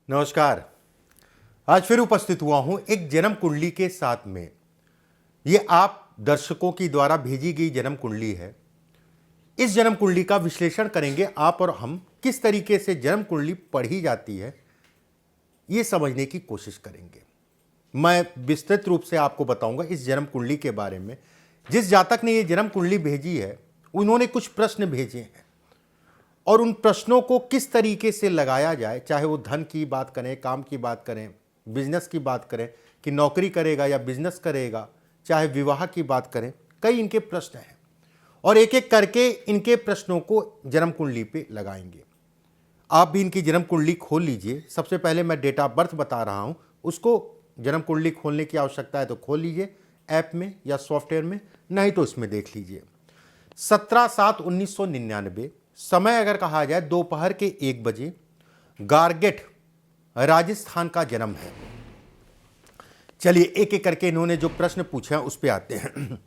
नमस्कार। आज फिर उपस्थित हुआ हूं एक जन्म कुंडली के साथ में। ये आप दर्शकों की द्वारा भेजी गई जन्म कुंडली है। इस जन्म कुंडली का विश्लेषण करेंगे आप और हम, किस तरीके से जन्म कुंडली पढ़ी जाती है ये समझने की कोशिश करेंगे। मैं विस्तृत रूप से आपको बताऊंगा इस जन्म कुंडली के बारे में। जिस जातक ने ये जन्म कुंडली भेजी है उन्होंने कुछ प्रश्न भेजे हैं और उन प्रश्नों को किस तरीके से लगाया जाए, चाहे वो धन की बात करें, काम की बात करें, बिजनेस की बात करें कि नौकरी करेगा या बिजनेस करेगा, चाहे विवाह की बात करें, कई इनके प्रश्न हैं और एक एक करके इनके प्रश्नों को जन्म कुंडली पे लगाएंगे। आप भी इनकी जन्म कुंडली खोल लीजिए। सबसे पहले मैं डेट ऑफ बर्थ बता रहा हूँ, उसको जन्म कुंडली खोलने की आवश्यकता है तो खोल लीजिए ऐप में या सॉफ्टवेयर में, नहीं तो इसमें देख लीजिए। 17/7/1999, समय अगर कहा जाए दोपहर के 1 बजे, गारगेट राजस्थान का जन्म है। चलिए एक एक करके इन्होंने जो प्रश्न पूछे हैं उस पर आते हैं।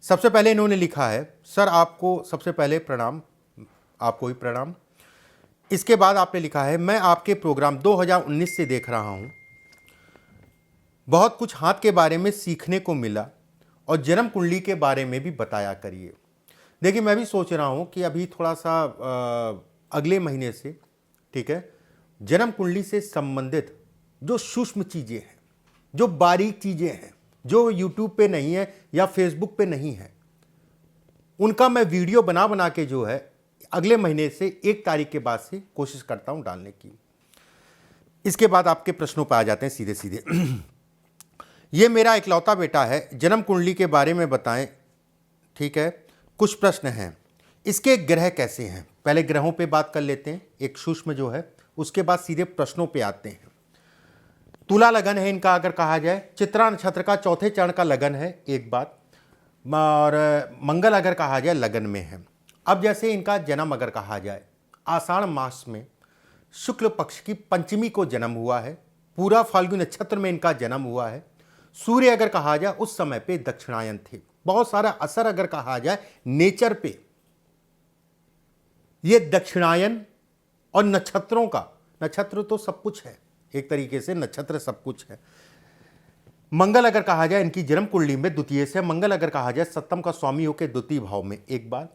सबसे पहले इन्होंने लिखा है, सर आपको सबसे पहले प्रणाम, आपको ही प्रणाम। इसके बाद आपने लिखा है, मैं आपके प्रोग्राम 2019 से देख रहा हूं, बहुत कुछ हाथ के बारे में सीखने को मिला और जन्म कुंडली के बारे में भी बताया करिए। देखिए मैं भी सोच रहा हूँ कि अभी थोड़ा सा अगले महीने से, ठीक है, जन्म कुंडली से संबंधित जो सूक्ष्म चीज़ें हैं, जो बारीक चीज़ें हैं, जो यूट्यूब पे नहीं है या फेसबुक पे नहीं है, उनका मैं वीडियो बना बना के जो है अगले महीने से 1 तारीख के बाद से कोशिश करता हूँ डालने की। इसके बाद आपके प्रश्नों पर आ जाते हैं सीधे सीधे। ये मेरा इकलौता बेटा है, जन्म कुंडली के बारे में बताएं। ठीक है, कुछ प्रश्न हैं। इसके ग्रह कैसे हैं, पहले ग्रहों पे बात कर लेते हैं, एक सूक्ष्म जो है, उसके बाद सीधे प्रश्नों पे आते हैं। तुला लगन है इनका अगर कहा जाए, चित्रा नक्षत्र का चौथे चरण का लगन है एक बात, और मंगल अगर कहा जाए लगन में है। अब जैसे इनका जन्म अगर कहा जाए आषाढ़ मास में शुक्ल पक्ष की पंचमी को जन्म हुआ है, पूरा फाल्गुन नक्षत्र में इनका जन्म हुआ है। सूर्य अगर कहा जाए उस समय पे दक्षिणायन थे। बहुत सारा असर अगर कहा जाए नेचर पे, ये दक्षिणायन और नक्षत्रों का, नक्षत्र तो सब कुछ है, एक तरीके से नक्षत्र सब कुछ है। मंगल अगर कहा जाए इनकी जन्म कुंडली में द्वितीय से, मंगल अगर कहा जाए सप्तम का स्वामी होकर द्वितीय भाव में एक बार।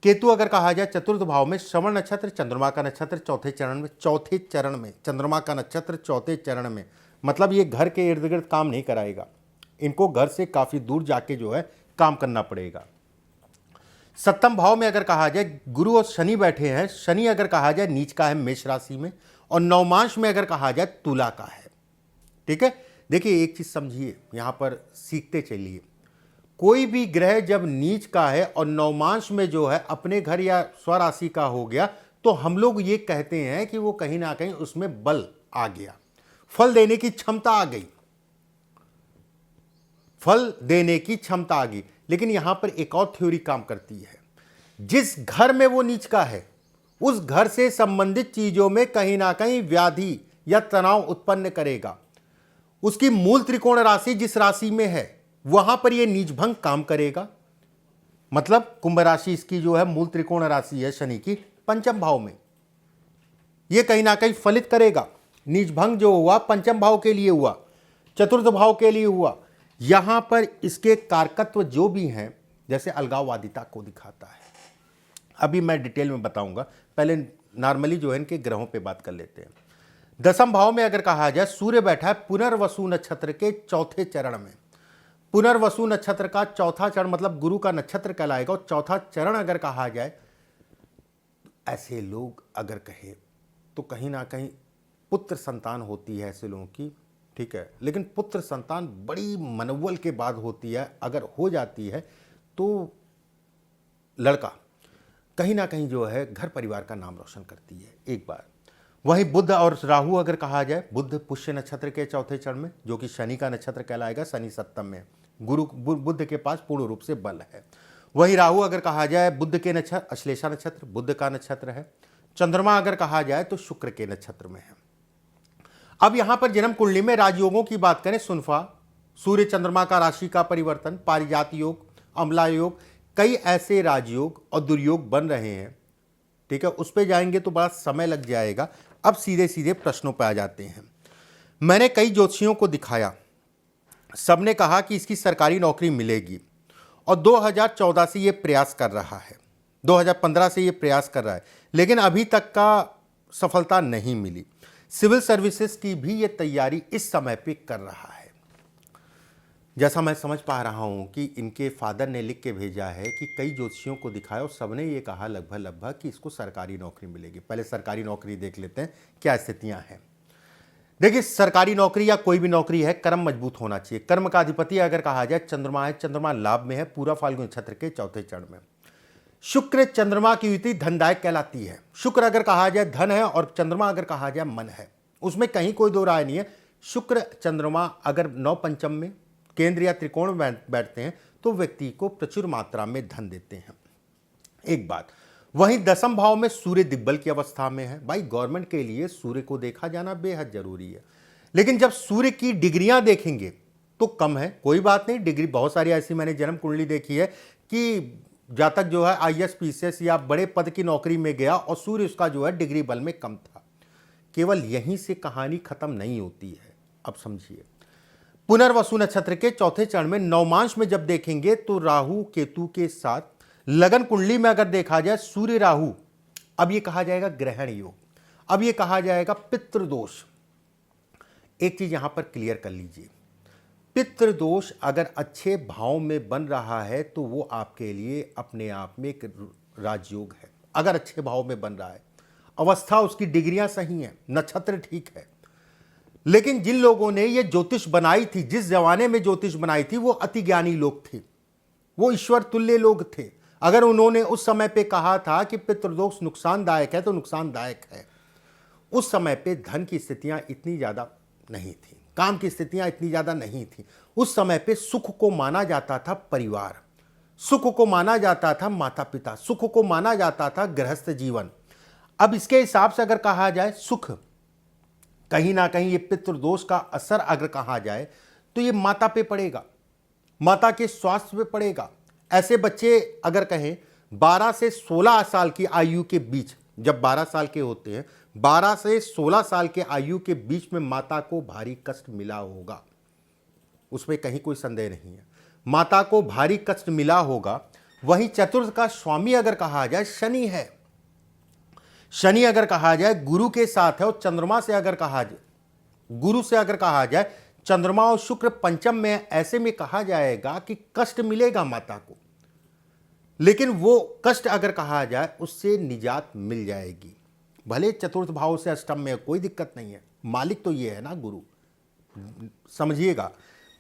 केतु अगर कहा जाए चतुर्थ भाव में, श्रवण नक्षत्र चंद्रमा का नक्षत्र चौथे चरण में, चौथे चरण में चंद्रमा का नक्षत्र चौथे चरण में, मतलब ये घर के इर्द गिर्द काम नहीं कराएगा, इनको घर से काफी दूर जाके जो है काम करना पड़ेगा। सप्तम भाव में अगर कहा जाए गुरु और शनि बैठे हैं, शनि अगर कहा जाए नीच का है मेष राशि में, और नवमांश में अगर कहा जाए तुला का है। ठीक है, देखिए एक चीज समझिए, यहां पर सीखते चलिए, कोई भी ग्रह जब नीच का है और नवमांश में जो है अपने घर या स्वराशि का हो गया, तो हम लोग ये कहते हैं कि वो कहीं ना कहीं उसमें बल आ गया, फल देने की क्षमता आ गई, फल देने की क्षमता आ गई। लेकिन यहां पर एक और थ्योरी काम करती है, जिस घर में वो नीच का है उस घर से संबंधित चीजों में कहीं ना कहीं व्याधि या तनाव उत्पन्न करेगा। उसकी मूल त्रिकोण राशि जिस राशि में है वहां पर यह नीच भंग काम करेगा। मतलब कुंभ राशि इसकी जो है मूल त्रिकोण राशि है शनि की, पंचम भाव में, यह कहीं ना कहीं फलित करेगा। नीच भंग जो हुआ पंचम भाव के लिए हुआ, चतुर्थ भाव के लिए हुआ। यहां पर इसके कारकत्व जो भी हैं, जैसे अलगाववादिता को दिखाता है, अभी मैं डिटेल में बताऊंगा, पहले नॉर्मली जो है इनके ग्रहों पे बात कर लेते हैं। दसम भाव में अगर कहा जाए सूर्य बैठा है पुनर्वसु नक्षत्र के चौथे चरण में। पुनर्वसु नक्षत्र का चौथा चरण मतलब गुरु का नक्षत्र कहलाएगा, और चौथा चरण अगर कहा जाए, ऐसे लोग अगर कहे तो कहीं ना कहीं पुत्र संतान होती है ऐसे लोगों की। ठीक है, लेकिन पुत्र संतान बड़ी मनोबल के बाद होती है, अगर हो जाती है तो लड़का कहीं ना कहीं जो है घर परिवार का नाम रोशन करती है एक बार। वहीं बुध और राहु अगर कहा जाए, बुध पुष्य नक्षत्र के चौथे चरण में, जो कि शनि का नक्षत्र कहलाएगा, शनि सप्तम में, बुध के पास पूर्ण रूप से बल है। वहीं राहु अगर कहा जाए बुध के नक्षत्र अश्लेषा नक्षत्र, बुध का नक्षत्र है। चंद्रमा अगर कहा जाए तो शुक्र के नक्षत्र में है। अब यहां पर जन्म कुंडली में राजयोगों की बात करें, सुनफा, सूर्य चंद्रमा का राशि का परिवर्तन, पारिजात योग, अम्ला योग, कई ऐसे राजयोग और दुर्योग बन रहे हैं। ठीक है, उस पर जाएंगे तो बड़ा समय लग जाएगा। अब सीधे सीधे प्रश्नों पर आ जाते हैं। मैंने कई ज्योतिषियों को दिखाया, सबने कहा कि इसकी सरकारी नौकरी मिलेगी और 2014 से ये प्रयास कर रहा है, 2015 से ये प्रयास कर रहा है, लेकिन अभी तक का सफलता नहीं मिली। सिविल सर्विसेज की भी ये तैयारी इस समय पे कर रहा है। जैसा मैं समझ पा रहा हूँ कि इनके फादर ने लिख के भेजा है कि कई ज्योतिषियों को दिखाया और सबने ये कहा लगभग कि इसको सरकारी नौकरी मिलेगी। पहले सरकारी नौकरी देख लेते हैं क्या स्थितियाँ हैं। देखिए, सरकारी नौकरी या कोई भी नौकरी है, कर्म मजबूत होना चाहिए। कर्म का अधिपति अगर कहा जाए चंद्रमा है, चंद्रमा लाभ में है, पूरा फाल्गुन नक्षत्र के चौथे चरण में। शुक्र चंद्रमा की युति धनदायक कहलाती है। शुक्र अगर कहा जाए धन है और चंद्रमा अगर कहा जाए मन है, उसमें कहीं कोई दो राय नहीं है। शुक्र चंद्रमा अगर नौ पंचम में केंद्र या त्रिकोण में बैठते हैं तो व्यक्ति को प्रचुर मात्रा में धन देते हैं। एक बात, वहीं दसम भाव में सूर्य दिग्बल की अवस्था में है। भाई, गवर्नमेंट के लिए सूर्य को देखा जाना बेहद जरूरी है, लेकिन जब सूर्य की डिग्रियां देखेंगे तो कम है। कोई बात नहीं, डिग्री बहुत सारी ऐसी मैंने जन्म कुंडली देखी है कि जातक जो है IAS PCS या बड़े पद की नौकरी में गया और सूर्य उसका जो है डिग्री बल में कम था। केवल यहीं से कहानी खत्म नहीं होती है। अब समझिए, पुनर्वसु नक्षत्र के चौथे चरण में नवमांश में जब देखेंगे तो राहु केतु के साथ लगन कुंडली में अगर देखा जाए सूर्य राहु, अब ये कहा जाएगा ग्रहण योग, अब ये कहा जाएगा पितृदोष। एक चीज यहां पर क्लियर कर लीजिए, पितृदोष अगर अच्छे भाव में बन रहा है तो वो आपके लिए अपने आप में एक राजयोग है। अगर अच्छे भाव में बन रहा है, अवस्था उसकी, डिग्रियां सही हैं, नक्षत्र ठीक है। लेकिन जिन लोगों ने ये ज्योतिष बनाई थी, जिस जमाने में ज्योतिष बनाई थी, वो अति ज्ञानी लोग थे, वो ईश्वर तुल्य लोग थे। अगर उन्होंने उस समय पे कहा था कि पितृदोष नुकसानदायक है तो नुकसानदायक है। उस समय पे धन की स्थितियां इतनी ज्यादा नहीं थी, काम की स्थितियां इतनी ज्यादा नहीं थी। उस समय पे सुख को माना जाता था परिवार, सुख को माना जाता था माता पिता, सुख को माना जाता था गृहस्थ जीवन। अब इसके हिसाब से अगर कहा जाए सुख, कहीं ना कहीं ये पितृदोष का असर अगर कहा जाए तो ये माता पे पड़ेगा, माता के स्वास्थ्य पे पड़ेगा। ऐसे बच्चे अगर कहें 12 से 16 साल की आयु के बीच, जब 12 साल के होते हैं, 12 से 16 साल के आयु के बीच में माता को भारी कष्ट मिला होगा, उसमें कहीं कोई संदेह नहीं है, माता को भारी कष्ट मिला होगा। वहीं चतुर्थ का स्वामी अगर कहा जाए शनि है, शनि अगर कहा जाए गुरु के साथ है और चंद्रमा से अगर कहा जाए, गुरु से अगर कहा जाए, चंद्रमा और शुक्र पंचम में, ऐसे में कहा जाएगा कि कष्ट मिलेगा माता को, लेकिन वो कष्ट अगर कहा जाए उससे निजात मिल जाएगी। भले चतुर्थ भाव से अष्टम में कोई दिक्कत नहीं है, मालिक तो ये है ना गुरु, समझिएगा।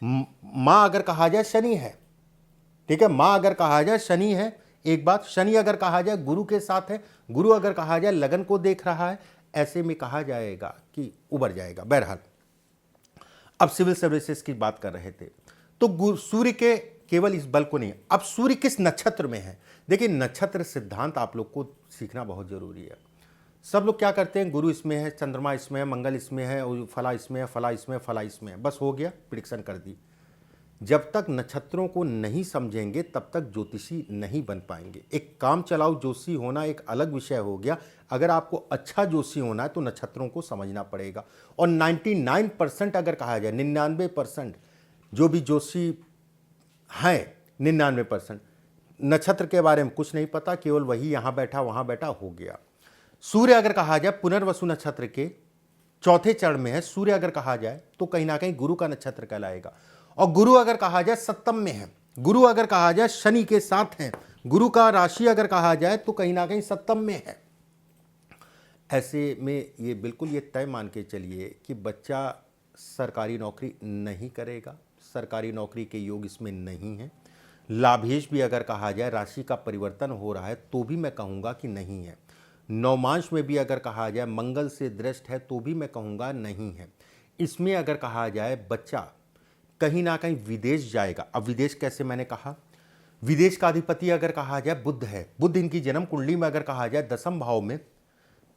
मां अगर कहा जाए शनि है, ठीक है, मां अगर कहा जाए शनि है। एक बात, शनि अगर कहा जाए गुरु के साथ है, गुरु अगर कहा जाए लगन को देख रहा है, ऐसे में कहा जाएगा कि उबर जाएगा। बहरहाल, अब सिविल सर्विसेज की बात कर रहे थे तो सूर्य के केवल इस बल को नहीं, अब सूर्य किस नक्षत्र में है। देखिए, नक्षत्र सिद्धांत आप लोग को सीखना बहुत जरूरी है। सब लोग क्या करते हैं, गुरु इसमें है, चंद्रमा इसमें है, मंगल इसमें है, फला इसमें है, फला इसमें है, फला इसमें है, बस हो गया, प्रिडिक्शन कर दी। जब तक नक्षत्रों को नहीं समझेंगे तब तक ज्योतिषी नहीं बन पाएंगे। एक काम चलाऊ ज्योतिषी होना एक अलग विषय हो गया, अगर आपको अच्छा ज्योतिषी होना है तो नक्षत्रों को समझना पड़ेगा। और 99% अगर कहा जाए, 99% जो भी ज्योतिषी हैं, 99% नक्षत्र के बारे में कुछ नहीं पता, केवल वही यहाँ बैठा वहाँ बैठा हो गया। सूर्य अगर कहा जाए पुनर्वसु नक्षत्र के चौथे चरण में है, सूर्य अगर कहा जाए तो कहीं ना कहीं गुरु का नक्षत्र कहलाएगा। और गुरु अगर कहा जाए सप्तम में है, गुरु अगर कहा जाए शनि के साथ है, गुरु का राशि अगर कहा जाए तो कहीं ना कहीं सप्तम में है। ऐसे में ये बिल्कुल ये तय मान के चलिए कि बच्चा सरकारी नौकरी नहीं करेगा, सरकारी नौकरी के योग इसमें नहीं है। लाभेश भी अगर कहा जाए, राशि का परिवर्तन हो रहा है तो भी मैं कहूँगा कि नहीं है। नवमांश में भी अगर कहा जाए मंगल से दृष्ट है तो भी मैं कहूँगा नहीं है। इसमें अगर कहा जाए बच्चा कहीं ना कहीं विदेश जाएगा। अब विदेश कैसे, मैंने कहा विदेश का अधिपति अगर कहा जाए बुध है, बुध इनकी जन्म कुंडली में अगर कहा जाए दसम भाव में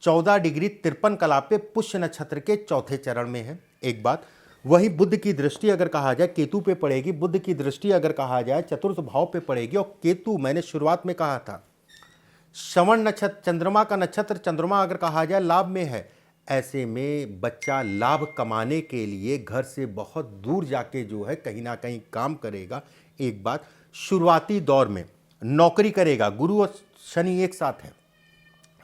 14 डिग्री 53 कला पे पुष्य नक्षत्र के चौथे चरण में है। एक बात, वही बुध की दृष्टि अगर कहा जाए केतु पे पड़ेगी, बुध की दृष्टि अगर कहा जाए चतुर्थ भाव पे पड़ेगी। और केतु मैंने शुरुआत में कहा था श्रवण नक्षत्र, चंद्रमा का नक्षत्र, चंद्रमा अगर कहा जाए लाभ में है, ऐसे में बच्चा लाभ कमाने के लिए घर से बहुत दूर जाके जो है कहीं ना कहीं काम करेगा। एक बात, शुरुआती दौर में नौकरी करेगा, गुरु और शनि एक साथ है,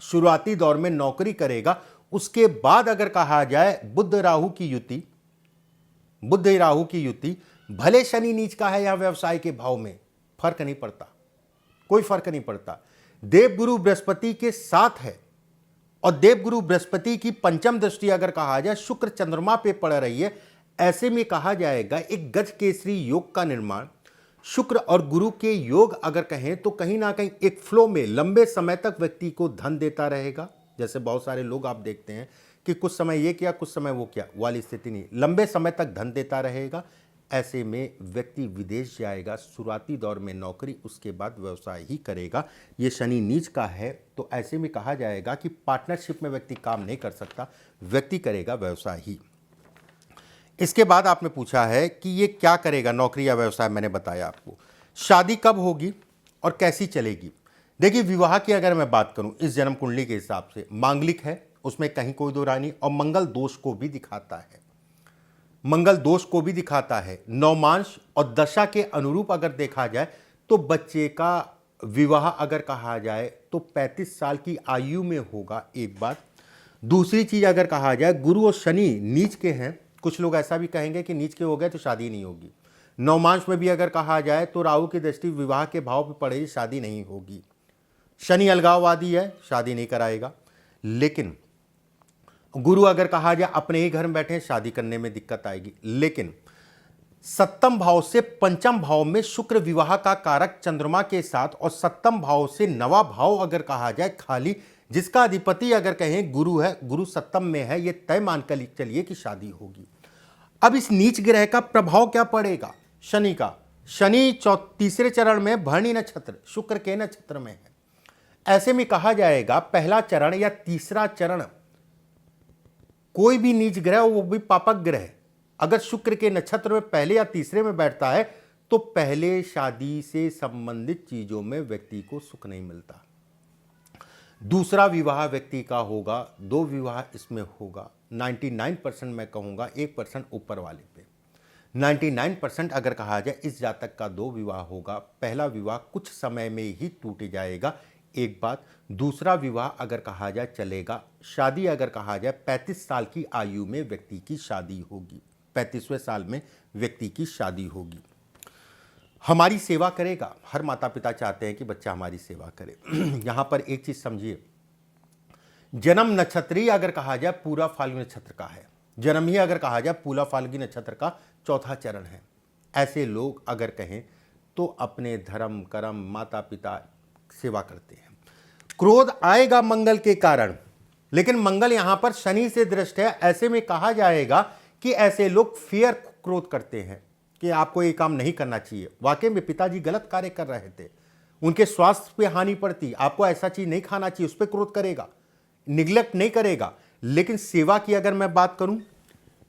शुरुआती दौर में नौकरी करेगा। उसके बाद अगर कहा जाए बुध राहु की युति, बुध राहु की युति, भले शनि नीच का है या व्यवसाय के भाव में फर्क नहीं पड़ता, कोई फर्क नहीं पड़ता। देवगुरु बृहस्पति के साथ है और देवगुरु बृहस्पति की पंचम दृष्टि अगर कहा जाए शुक्र चंद्रमा पे पड़ रही है, ऐसे में कहा जाएगा एक गज केसरी योग का निर्माण। शुक्र और गुरु के योग अगर कहें तो कहीं ना कहीं एक फ्लो में लंबे समय तक व्यक्ति को धन देता रहेगा। जैसे बहुत सारे लोग आप देखते हैं कि कुछ समय ये किया कुछ समय वो किया, वाली स्थिति नहीं, लंबे समय तक धन देता रहेगा। ऐसे में व्यक्ति विदेश जाएगा, शुरुआती दौर में नौकरी, उसके बाद व्यवसाय ही करेगा। ये शनि नीच का है तो ऐसे में कहा जाएगा कि पार्टनरशिप में व्यक्ति काम नहीं कर सकता, व्यक्ति करेगा व्यवसाय ही। इसके बाद आपने पूछा है कि ये क्या करेगा, नौकरी या व्यवसाय। मैंने बताया आपको। शादी कब होगी और कैसी चलेगी। देखिए, विवाह की अगर मैं बात करूं इस जन्म कुंडली के हिसाब से, मांगलिक है, उसमें कहीं कोई दो राय नहीं, और मंगल दोष को भी दिखाता है, मंगल दोष को भी दिखाता है। नवमांश और दशा के अनुरूप अगर देखा जाए तो बच्चे का विवाह अगर कहा जाए तो 35 साल की आयु में होगा। एक बात। दूसरी चीज अगर कहा जाए गुरु और शनि नीच के हैं, कुछ लोग ऐसा भी कहेंगे कि नीच के हो गए तो शादी नहीं होगी। नवमांश में भी अगर कहा जाए तो राहु की दृष्टि विवाह के भाव पर पड़ेगी, शादी नहीं होगी। शनि अलगाववादी है, शादी नहीं कराएगा। लेकिन गुरु अगर कहा जाए अपने ही घर में बैठे, शादी करने में दिक्कत आएगी। लेकिन सप्तम भाव से पंचम भाव में शुक्र विवाह का कारक चंद्रमा के साथ, और सप्तम भाव से नवा भाव अगर कहा जाए खाली, जिसका अधिपति अगर कहें गुरु है, गुरु सप्तम में है, यह तय मानकर चलिए कि शादी होगी। अब इस नीच ग्रह का प्रभाव क्या पड़ेगा शनि का। शनि तीसरे चरण में भरणी नक्षत्र, शुक्र के नक्षत्र में है। ऐसे में कहा जाएगा पहला चरण या तीसरा चरण, कोई भी नीच ग्रह वो भी पापक ग्रह अगर शुक्र के नक्षत्र में पहले या तीसरे में बैठता है तो पहले शादी से संबंधित चीजों में व्यक्ति को सुख नहीं मिलता। दूसरा विवाह व्यक्ति का होगा, 2 विवाह इसमें होगा। 99% मैं कहूंगा, 1% ऊपर वाले पे। 99% अगर कहा जाए इस जातक का 2 विवाह होगा। पहला विवाह कुछ समय में ही टूट जाएगा, एक बात। दूसरा विवाह अगर कहा जाए चलेगा। शादी अगर कहा जाए 35 साल की आयु में व्यक्ति की शादी होगी, 35वें साल में व्यक्ति की शादी होगी। हमारी सेवा करेगा, हर माता पिता चाहते हैं कि बच्चा हमारी सेवा करे। यहां पर एक चीज समझिए, जन्म नक्षत्री अगर कहा जाए पूरा फाल्गुनी नक्षत्र का है, जन्म ही अगर कहा जाए पूरा फाल्गुनी नक्षत्र का चौथा चरण है। ऐसे लोग अगर कहें तो अपने धर्म कर्म माता पिता सेवा करते हैं। क्रोध आएगा मंगल के कारण, लेकिन मंगल यहां पर शनि से दृष्ट है। ऐसे में कहा जाएगा कि ऐसे लोग फियर क्रोध करते हैं कि आपको ये काम नहीं करना चाहिए। वाकई में पिताजी गलत कार्य कर रहे थे, उनके स्वास्थ्य पे हानि पड़ती, आपको ऐसा चीज नहीं खाना चाहिए, उस पर क्रोध करेगा, निग्लेक्ट नहीं करेगा। लेकिन सेवा की अगर मैं बात करूं,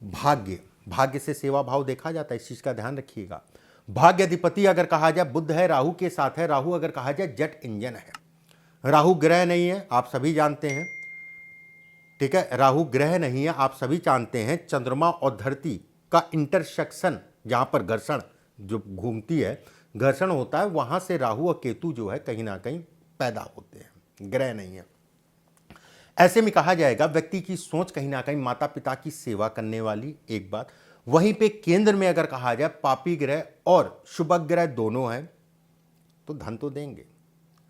भाग्य से सेवा भाव देखा जाता है, इस चीज का ध्यान रखिएगा। भाग्य अधिपति अगर कहा जाए बुध है, राहु के साथ है। राहु अगर कहा जाए जेट इंजन है, राहु ग्रह नहीं है, आप सभी जानते हैं, ठीक है। राहु ग्रह नहीं है, आप सभी जानते हैं। चंद्रमा और धरती का इंटरसेक्शन, जहां पर घर्षण जो घूमती है, घर्षण होता है, वहां से राहु और केतु जो है कहीं ना कहीं पैदा होते हैं, ग्रह नहीं है। ऐसे में कहा जाएगा व्यक्ति की सोच कहीं ना कहीं माता पिता की सेवा करने वाली, एक बात। वहीं पे केंद्र में अगर कहा जाए पापी ग्रह और शुभ ग्रह दोनों हैं तो धन तो देंगे,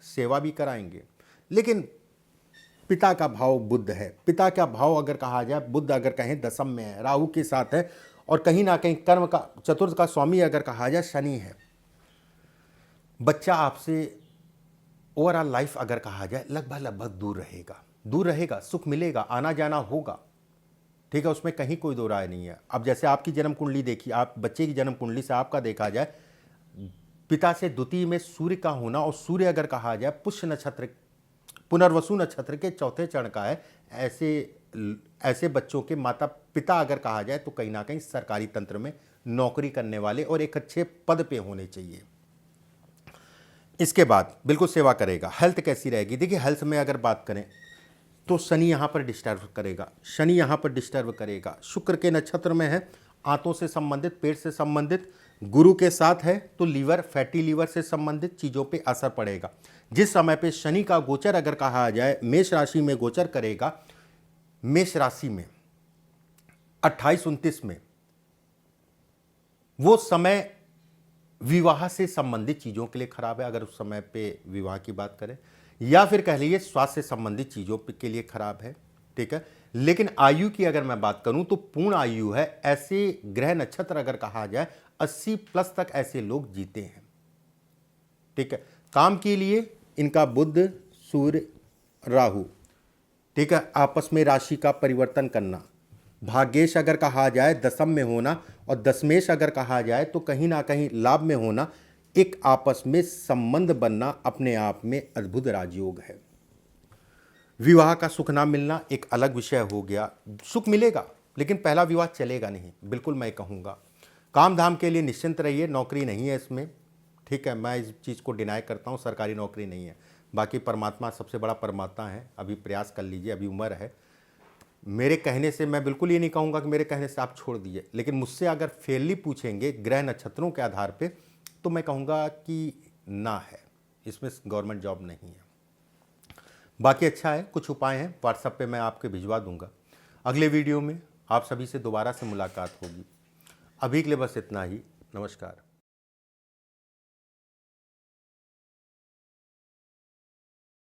सेवा भी कराएंगे। लेकिन पिता का भाव बुध है, पिता का भाव अगर कहा जाए बुध अगर कहें दशम में है, राहु के साथ है, और कहीं ना कहीं कर्म का चतुर्थ का स्वामी अगर कहा जाए शनि है। बच्चा आपसे ओवरऑल लाइफ अगर कहा जाए लगभग दूर रहेगा, सुख मिलेगा, आना जाना होगा, ठीक है, उसमें कहीं कोई दो राय नहीं है। अब जैसे आपकी जन्म कुंडली देखिए, आप बच्चे की जन्म कुंडली से आपका देखा जाए, पिता से द्वितीय में सूर्य का होना, और सूर्य अगर कहा जाए पुष्य नक्षत्र पुनर्वसु नक्षत्र के चौथे चरण का है। ऐसे बच्चों के माता पिता अगर कहा जाए तो कहीं ना कहीं सरकारी तंत्र में नौकरी करने वाले और एक अच्छे पद पे होने चाहिए। इसके बाद बिल्कुल सेवा करेगा। हेल्थ कैसी रहेगी, देखिए हेल्थ में अगर बात करें, तो शनि यहाँ पर डिस्टर्ब करेगा, शनि यहाँ पर डिस्टर्ब करेगा। शुक्र के नक्षत्र में है, आंतों से संबंधित, पेट से संबंधित, गुरु के साथ है तो लीवर, फैटी लीवर से संबंधित चीज़ों पे असर पड़ेगा। जिस समय पे शनि का गोचर अगर कहा जाए मेष राशि में गोचर करेगा, मेष राशि में 28-29 में, वो समय विवाह से संबंधित चीज़ों के लिए खराब है अगर उस समय पे विवाह की बात करें, या फिर कह लीजिए स्वास्थ्य से संबंधित चीज़ों के लिए खराब है, ठीक है। लेकिन आयु की अगर मैं बात करूं तो पूर्ण आयु है। ऐसे ग्रह नक्षत्र अगर कहा जाए 80+ तक ऐसे लोग जीते हैं, ठीक है। काम के लिए इनका बुध, सूर्य, राहु, ठीक है, आपस में राशि का परिवर्तन करना, भाग्येश अगर कहा जाए दशम में होना, और दशमेश अगर कहा जाए तो कहीं ना कहीं लाभ में होना, एक आपस में संबंध बनना अपने आप में अद्भुत राजयोग है। विवाह का सुख ना मिलना एक अलग विषय हो गया, सुख मिलेगा लेकिन पहला विवाह चलेगा नहीं, बिल्कुल मैं कहूँगा। काम धाम के लिए निश्चिंत रहिए, नौकरी नहीं है इसमें, ठीक है, मैं इस चीज़ को डिनाई करता हूँ, सरकारी नौकरी नहीं है। बाकी परमात्मा सबसे बड़ा परमात्मा है, अभी प्रयास कर लीजिए, अभी उम्र है। मेरे कहने से मैं बिल्कुल ये नहीं कहूँगा कि मेरे कहने से आप छोड़ दीजिए, लेकिन मुझसे अगर फेयरली पूछेंगे ग्रह नक्षत्रों के आधार पे तो मैं कहूँगा कि ना है, इसमें गवर्नमेंट जॉब नहीं है। बाकी अच्छा है, कुछ उपाय हैं व्हाट्सएप पे मैं आपके भिजवा दूंगा। अगले वीडियो में आप सभी से दोबारा से मुलाकात होगी। अभी के लिए बस इतना ही, नमस्कार।